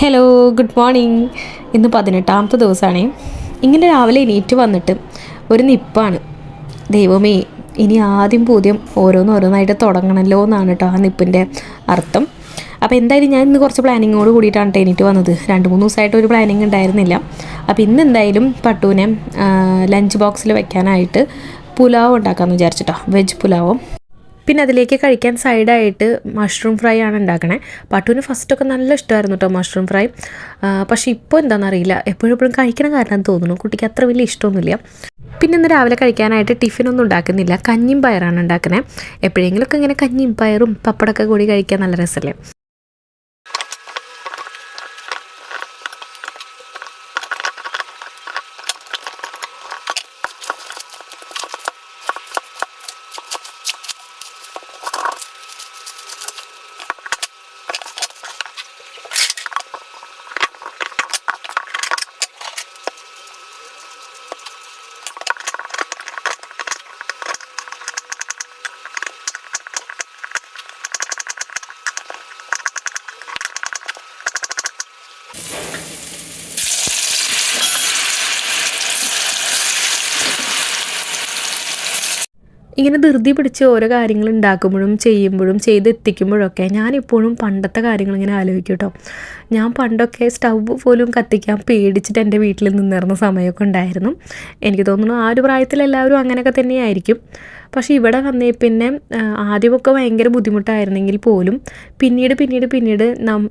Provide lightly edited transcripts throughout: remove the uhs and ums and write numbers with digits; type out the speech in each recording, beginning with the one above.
Hello, good morning. ഇന്ന് 18ാമത്തെ ദിവസമാണ്. ഇങ്ങനെ രാവിലെ എണീറ്റ് വന്നിട്ട് ഒരു നിപ്പാണ്. ദൈവമേ, ഇനി ആദ്യം പൂദ്യം ഓരോന്നോരോന്നായിട്ട് തുടങ്ങണമല്ലോ എന്നാണ് കേട്ടോ ആ നിപ്പിൻ്റെ അർത്ഥം. അപ്പോൾ എന്തായാലും ഞാൻ ഇന്ന് കുറച്ച് പ്ലാനിങ്ങോട് കൂടിയിട്ടാണ് എണീറ്റ് വന്നത്. 2-3 ദിവസമായിട്ട് ഒരു പ്ലാനിങ് ഉണ്ടായിരുന്നില്ല. അപ്പോൾ ഇന്ന് എന്തായാലും പട്ടുവിനെ ലഞ്ച് ബോക്സിൽ വെക്കാനായിട്ട് പുലാവ് ഉണ്ടാക്കാമെന്ന് വിചാരിച്ചിട്ടോ, വെജ് പുലാവും. പിന്നെ അതിലേക്ക് കഴിക്കാൻ സൈഡായിട്ട് മഷ്റൂം ഫ്രൈ ആണ് ഉണ്ടാക്കണേ. പട്ടുവിന് ഫസ്റ്റൊക്കെ നല്ല ഇഷ്ടമായിരുന്നു കേട്ടോ മഷ്റൂം ഫ്രൈ. പക്ഷേ ഇപ്പോൾ എന്താണെന്നറിയില്ല, എപ്പോഴും കഴിക്കണം കാരണം തോന്നുന്നു കുട്ടിക്ക് അത്ര വലിയ ഇഷ്ടമൊന്നുമില്ല. പിന്നെ ഇന്ന് രാവിലെ കഴിക്കാനായിട്ട് ടിഫിനൊന്നും ഉണ്ടാക്കുന്നില്ല, കഞ്ഞിയും പയറാണ് ഉണ്ടാക്കുന്നത്. എപ്പോഴെങ്കിലുമൊക്കെ ഇങ്ങനെ കഞ്ഞിയും പയറും പപ്പടമൊക്കെ കൂടി കഴിക്കാൻ നല്ല രസമല്ലേ. ഇങ്ങനെ ധൃതി പിടിച്ച് ഓരോ കാര്യങ്ങൾ ഉണ്ടാക്കുമ്പോഴും ചെയ്യുമ്പോഴും ചെയ്തെത്തിക്കുമ്പോഴൊക്കെ ഞാനിപ്പോഴും പണ്ടത്തെ കാര്യങ്ങൾ ഇങ്ങനെ ആലോചിക്കും കേട്ടോ. ഞാൻ പണ്ടൊക്കെ സ്റ്റൗവ് പോലും കത്തിക്കാൻ പേടിച്ചിട്ട് എൻ്റെ വീട്ടിൽ നിന്നിരുന്ന സമയമൊക്കെ ഉണ്ടായിരുന്നു. എനിക്ക് തോന്നുന്നു ആ ഒരു പ്രായത്തിൽ എല്ലാവരും അങ്ങനെയൊക്കെ തന്നെയായിരിക്കും. പക്ഷേ ഇവിടെ വന്നേ പിന്നെ ആദ്യമൊക്കെ ഭയങ്കര ബുദ്ധിമുട്ടായിരുന്നെങ്കിൽ പോലും പിന്നീട്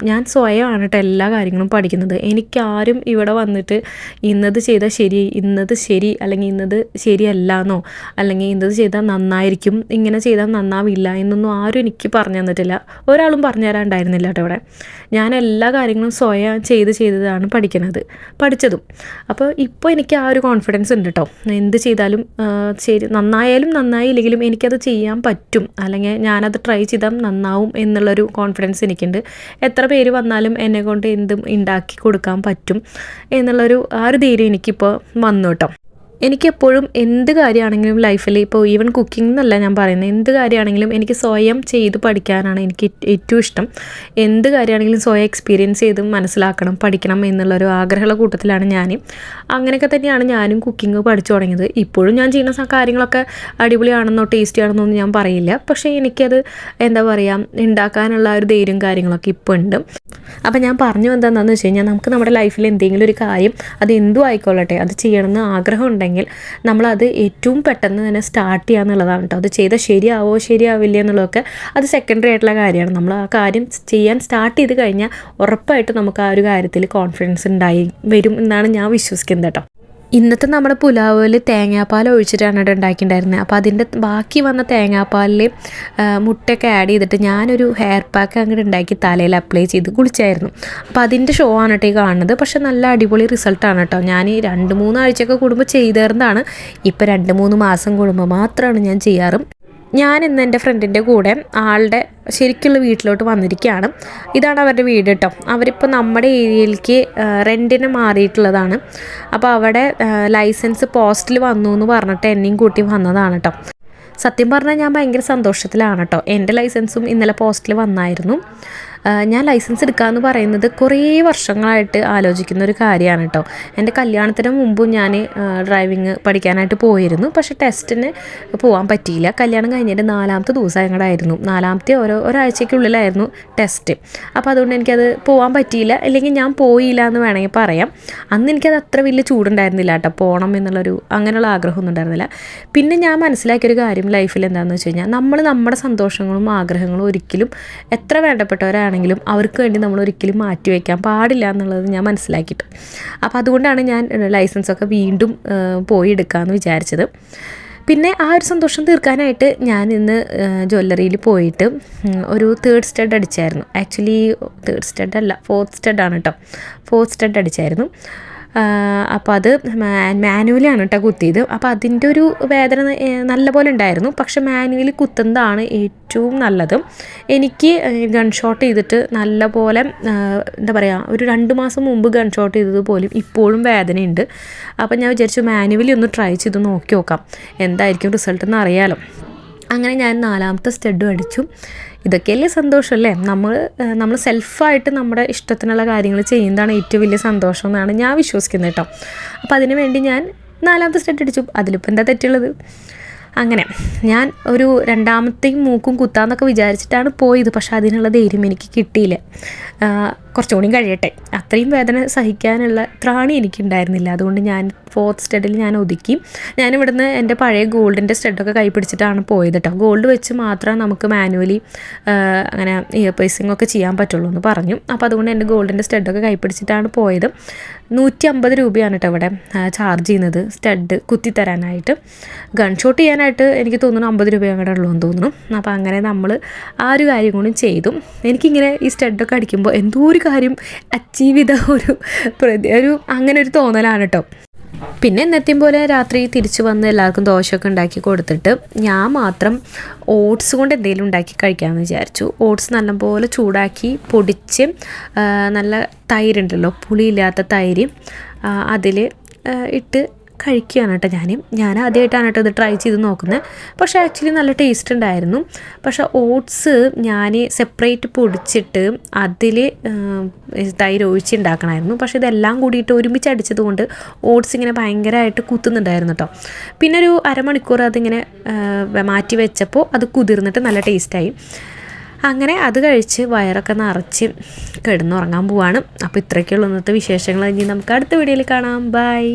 ഞാൻ സ്വയമാണ് കേട്ടോ എല്ലാ കാര്യങ്ങളും പഠിക്കുന്നത്. എനിക്കാരും ഇവിടെ വന്നിട്ട് ഇന്നത് ചെയ്താൽ ശരി, ഇന്നത് ശരി, അല്ലെങ്കിൽ ഇന്നത് ശരിയല്ല എന്നോ, അല്ലെങ്കിൽ ഇന്നത് ചെയ്താൽ നന്നായിരിക്കും, ഇങ്ങനെ ചെയ്താൽ നന്നാവില്ല എന്നൊന്നും ആരും എനിക്ക് പറഞ്ഞു തന്നിട്ടില്ല. ഒരാളും പറഞ്ഞു തരാണ്ടായിരുന്നില്ല കേട്ടോ ഇവിടെ. ഞാൻ എല്ലാ കാര്യങ്ങളും സ്വയം ചെയ്തതാണ് പഠിച്ചതും. അപ്പോൾ ഇപ്പോൾ എനിക്ക് ആ ഒരു കോൺഫിഡൻസ് ഉണ്ട് കേട്ടോ. എന്ത് ചെയ്താലും ശരി, നന്നായാലും നന്നായില്ലെങ്കിലും എനിക്കത് ചെയ്യാൻ പറ്റും, അല്ലെങ്കിൽ ഞാനത് ട്രൈ ചെയ്താൽ നന്നാവും എന്നുള്ളൊരു കോൺഫിഡൻസ് എനിക്കുണ്ട്. എത്ര പേര് വന്നാലും എന്നെക്കൊണ്ട് എന്തും ഉണ്ടാക്കി കൊടുക്കാൻ പറ്റും എന്നുള്ളൊരു ആ ഒരു ധൈര്യം എനിക്കിപ്പോൾ വന്നു കേട്ടോ. എനിക്കെപ്പോഴും എന്ത് കാര്യമാണെങ്കിലും ലൈഫിൽ, ഇപ്പോൾ ഈവൻ കുക്കിംഗ് എന്നല്ല ഞാൻ പറയുന്നത്, എന്ത് കാര്യമാണെങ്കിലും എനിക്ക് സ്വയം ചെയ്ത് പഠിക്കാനാണ് എനിക്ക് ഏറ്റവും ഇഷ്ടം. എന്ത് കാര്യമാണെങ്കിലും സ്വയം എക്സ്പീരിയൻസ് ചെയ്ത് മനസ്സിലാക്കണം, പഠിക്കണം എന്നുള്ളൊരു ആഗ്രഹമുള്ള കൂട്ടത്തിലാണ് ഞാൻ. അങ്ങനെയൊക്കെ തന്നെയാണ് ഞാനും കുക്കിംഗ് പഠിച്ചു തുടങ്ങിയത്. ഇപ്പോഴും ഞാൻ ചെയ്യുന്ന കാര്യങ്ങളൊക്കെ അടിപൊളിയാണെന്നോ ടേസ്റ്റി ആണെന്നോ ഒന്നും ഞാൻ പറയില്ല. പക്ഷേ എനിക്കത് എന്താ പറയുക, ഉണ്ടാക്കാനുള്ള ഒരു ധൈര്യം കാര്യങ്ങളൊക്കെ ഇപ്പോൾ ഉണ്ട്. അപ്പോൾ ഞാൻ പറഞ്ഞു എന്താണെന്ന് വെച്ച് കഴിഞ്ഞാൽ, നമുക്ക് നമ്മുടെ ലൈഫിൽ എന്തെങ്കിലും ഒരു കാര്യം, അത് എന്തും ആയിക്കൊള്ളട്ടെ, അത് ചെയ്യണമെന്ന് ആഗ്രഹം ഉണ്ടെങ്കിൽ നമ്മളത് ഏറ്റവും പെട്ടെന്ന് തന്നെ സ്റ്റാർട്ട് ചെയ്യുക എന്നുള്ളതാണ് കേട്ടോ. അത് ചെയ്താൽ ശരിയാവില്ല എന്നുള്ളതൊക്കെ അത് സെക്കൻഡറി ആയിട്ടുള്ള കാര്യമാണ്. നമ്മൾ ആ കാര്യം ചെയ്യാൻ സ്റ്റാർട്ട് ചെയ്ത് കഴിഞ്ഞാൽ ഉറപ്പായിട്ടും നമുക്ക് ആ ഒരു കാര്യത്തിൽ കോൺഫിഡൻസ് വരും എന്നാണ് ഞാൻ വിശ്വസിക്കുന്നത് കേട്ടോ. ഇന്നത്തെ നമ്മുടെ പുലാവിൽ തേങ്ങാപ്പാൽ ഒഴിച്ചിട്ടാണ് ഇവിടെ ഉണ്ടാക്കിയിട്ടുണ്ടായിരുന്നത്. അപ്പോൾ അതിൻ്റെ ബാക്കി വന്ന തേങ്ങാപ്പാലിൽ മുട്ടയൊക്കെ ആഡ് ചെയ്തിട്ട് ഞാനൊരു ഹെയർ പാക്ക് അങ്ങോട്ട് ഉണ്ടാക്കി തലയിൽ അപ്ലൈ ചെയ്ത് കുളിച്ചായിരുന്നു. അപ്പോൾ അതിൻ്റെ ഷോ ആണ് കേട്ടോ ഈ കാണുന്നത്. പക്ഷേ നല്ല അടിപൊളി റിസൾട്ടാണ് കേട്ടോ. ഞാൻ 2-3 ആഴ്ചയൊക്കെ കൂടുമ്പോൾ ചെയ്തേർന്നതാണ്. ഇപ്പോൾ 2-3 മാസം കൂടുമ്പോൾ മാത്രമാണ് ഞാൻ ചെയ്യാറ്. ഞാൻ ഇന്ന് എൻ്റെ ഫ്രണ്ടിൻ്റെ കൂടെ ആളുടെ ശരിക്കുള്ള വീട്ടിലോട്ട് വന്നിരിക്കുകയാണ്. ഇതാണ് അവരുടെ വീട് കേട്ടോ. അവരിപ്പോൾ നമ്മുടെ ഏരിയയിലേക്ക് റെൻറ്റിന് മാറിയിട്ടുള്ളതാണ്. അപ്പോൾ അവിടെ ലൈസൻസ് പോസ്റ്റിൽ വന്നു എന്ന് പറഞ്ഞിട്ട് എന്നെയും കൂട്ടി വന്നതാണ് കേട്ടോ. സത്യം പറഞ്ഞാൽ ഞാൻ ഭയങ്കര സന്തോഷത്തിലാണ് കേട്ടോ. എൻ്റെ ലൈസൻസും ഇന്നലെ പോസ്റ്റിൽ വന്നായിരുന്നു. ഞാൻ ലൈസൻസ് എടുക്കാമെന്ന് പറയുന്നത് കുറേ വർഷങ്ങളായിട്ട് ആലോചിക്കുന്ന ഒരു കാര്യമാണ് കേട്ടോ. എൻ്റെ കല്യാണത്തിന് മുമ്പും ഞാൻ ഡ്രൈവിങ് പഠിക്കാനായിട്ട് പോയിരുന്നു. പക്ഷേ ടെസ്റ്റിന് പോകാൻ പറ്റിയില്ല. കല്യാണം കഴിഞ്ഞിട്ട് 4ാമത്തെ ദിവസം ഞങ്ങളായിരുന്നു. 4ാമത്തെ ഒരാഴ്ചയ്ക്കുള്ളിലായിരുന്നു ടെസ്റ്റ്. അപ്പോൾ അതുകൊണ്ട് എനിക്കത് പോകാൻ പറ്റിയില്ല, അല്ലെങ്കിൽ ഞാൻ പോയില്ല എന്ന് വേണമെങ്കിൽ പറയാം. അന്ന് എനിക്കത് അത്ര വലിയ ചൂടുണ്ടായിരുന്നില്ല കേട്ടോ, പോകണം എന്നുള്ളൊരു അങ്ങനെയുള്ള ആഗ്രഹമൊന്നും ഉണ്ടായിരുന്നില്ല. പിന്നെ ഞാൻ മനസ്സിലാക്കിയൊരു കാര്യം ലൈഫിൽ എന്താണെന്ന് വെച്ച് കഴിഞ്ഞാൽ, നമ്മൾ നമ്മുടെ സന്തോഷങ്ങളും ആഗ്രഹങ്ങളും ഒരിക്കലും എത്ര വേണ്ടപ്പെട്ടവരാണ് അവർക്ക് വേണ്ടി നമ്മൾ ഒരിക്കലും മാറ്റി വയ്ക്കാൻ പാടില്ല എന്നുള്ളത് ഞാൻ മനസ്സിലാക്കിയിട്ട്. അപ്പോൾ അതുകൊണ്ടാണ് ഞാൻ ലൈസൻസൊക്കെ വീണ്ടും പോയി എടുക്കാമെന്ന് വിചാരിച്ചത്. പിന്നെ ആ ഒരു സന്തോഷം തീർക്കാനായിട്ട് ഞാൻ ഇന്ന് ജ്വല്ലറിയിൽ പോയിട്ട് ഒരു 3rd stud അടിച്ചായിരുന്നു. Actually 3rd stud അല്ല, 4th സ്റ്റഡാണ് കേട്ടോ. 4th stud അടിച്ചായിരുന്നു. അപ്പോൾ അത് മാനുവലിയാണ് കേട്ടോ കുത്തിയത്. അപ്പോൾ അതിൻ്റെ ഒരു വേദന നല്ലപോലെ ഉണ്ടായിരുന്നു. പക്ഷെ മാനുവലി കുത്തുന്നതാണ് ഏറ്റവും നല്ലത്. എനിക്ക് ഗൺ ഷോട്ട് ചെയ്തിട്ട് നല്ലപോലെ എന്താ പറയുക, ഒരു 2 മാസം മുമ്പ് ഗൺ ഷോട്ട് ചെയ്തത് പോലും ഇപ്പോഴും വേദനയുണ്ട്. അപ്പോൾ ഞാൻ വിചാരിച്ചു മാനുവലി ഒന്ന് ട്രൈ ചെയ്ത് നോക്കി നോക്കാം, എന്തായിരിക്കും റിസൾട്ട് എന്ന് അറിയാലോ. അങ്ങനെ ഞാൻ 4ാമത്തെ സ്റ്റഡും അടിച്ചു. ഇതൊക്കെയല്ലേ സന്തോഷമല്ലേ? നമ്മൾ സെൽഫായിട്ട് നമ്മുടെ ഇഷ്ടത്തിനുള്ള കാര്യങ്ങൾ ചെയ്യുന്നതാണ് ഏറ്റവും വലിയ സന്തോഷം എന്നാണ് ഞാൻ വിശ്വസിക്കുന്നത് കേട്ടോ. അപ്പോൾ അതിന് വേണ്ടി ഞാൻ 4ാമത്തെ സ്റ്റഡ് അടിച്ചു. അതിലിപ്പോൾ എന്താ തെറ്റുള്ളത്? അങ്ങനെ ഞാൻ ഒരു 2ാമത്തെയും മൂക്കും കുത്താന്നൊക്കെ വിചാരിച്ചിട്ടാണ് പോയത്. പക്ഷേ അതിനുള്ള ധൈര്യം എനിക്ക് കിട്ടിയില്ല. കുറച്ചും കൂടി കഴിയട്ടെ, അത്രയും വേദന സഹിക്കാനുള്ള ത്രാണി എനിക്കുണ്ടായിരുന്നില്ല. അതുകൊണ്ട് ഞാൻ 4th സ്റ്റഡിൽ ഞാൻ ഒതുക്കി. ഞാനിവിടുന്ന് എൻ്റെ പഴയ ഗോൾഡിൻ്റെ സ്റ്റഡൊക്കെ കൈ പിടിച്ചിട്ടാണ് പോയത് കേട്ടോ. ഗോൾഡ് വെച്ച് മാത്രമേ നമുക്ക് മാനുവലി അങ്ങനെ ഇയർ പീസിംഗ് ഒക്കെ ചെയ്യാൻ പറ്റുള്ളൂ എന്ന് പറഞ്ഞു. അപ്പോൾ അതുകൊണ്ട് എൻ്റെ ഗോൾഡിൻ്റെ സ്റ്റഡൊക്കെ കൈ പിടിച്ചിട്ടാണ് പോയത്. 150 രൂപയാണ് കേട്ടോ ഇവിടെ ചാർജ് ചെയ്യുന്നത് സ്റ്റഡ് കുത്തിത്തരാനായിട്ട്. ഗൺ ഷോട്ട് ചെയ്യാനായിട്ട് എനിക്ക് തോന്നുന്നു 50 രൂപ അങ്ങോട്ട് ഉള്ളൂ എന്ന് തോന്നുന്നു. അപ്പോൾ അങ്ങനെ നമ്മൾ ആ ഒരു കാര്യം കൂടി ചെയ്തു. എനിക്കിങ്ങനെ ഈ സ്റ്റഡൊക്കെ അടിക്കുമ്പോൾ എന്തോ ഒരു കാര്യം അച്ചീവ് ചെയ്ത ഒരു അങ്ങനെ ഒരു തോന്നലാണ് കേട്ടോ. പിന്നെ എന്നത്തെയും പോലെ രാത്രി തിരിച്ചു വന്ന് എല്ലാവർക്കും ദോശയൊക്കെ ഉണ്ടാക്കി കൊടുത്തിട്ട് ഞാൻ മാത്രം ഓട്സ് കൊണ്ട് എന്തെങ്കിലും ഉണ്ടാക്കി കഴിക്കാമെന്ന് വിചാരിച്ചു. ഓട്സ് നല്ലപോലെ ചൂടാക്കി പൊടിച്ച് നല്ല തൈരുണ്ടല്ലോ, പുളിയില്ലാത്ത തൈര്, അതിൽ ഇട്ട് കഴിക്കുകയാണ് കേട്ടോ. ഞാൻ ആദ്യമായിട്ടാണ് കേട്ടോ ഇത് ട്രൈ ചെയ്ത് നോക്കുന്നത്. പക്ഷേ ആക്ച്വലി നല്ല ടേസ്റ്റ് ഉണ്ടായിരുന്നു. പക്ഷേ ഓട്സ് ഞാൻ സെപ്പറേറ്റ് പൊടിച്ചിട്ട് അതിൽ തൈര് ഒഴിച്ചുണ്ടാക്കണമായിരുന്നു. പക്ഷേ ഇതെല്ലാം കൂടിയിട്ട് ഒരുമിച്ച് അടിച്ചത് കൊണ്ട് ഓട്സ് ഇങ്ങനെ ഭയങ്കരമായിട്ട് കുത്തുന്നുണ്ടായിരുന്നു കേട്ടോ. പിന്നെ ഒരു അരമണിക്കൂർ അതിങ്ങനെ മാറ്റി വെച്ചപ്പോൾ അത് കുതിർന്നിട്ട് നല്ല ടേസ്റ്റായി. അങ്ങനെ അത് കഴിച്ച് വയറൊക്കെ നിറച്ച് കിടന്നുറങ്ങാൻ പോവാണ്. അപ്പോൾ ഇത്രയൊക്കെയുള്ള ഇന്നത്തെ വിശേഷങ്ങൾ. ഇനി നമുക്ക് അടുത്ത വീഡിയോയിൽ കാണാം. ബൈ.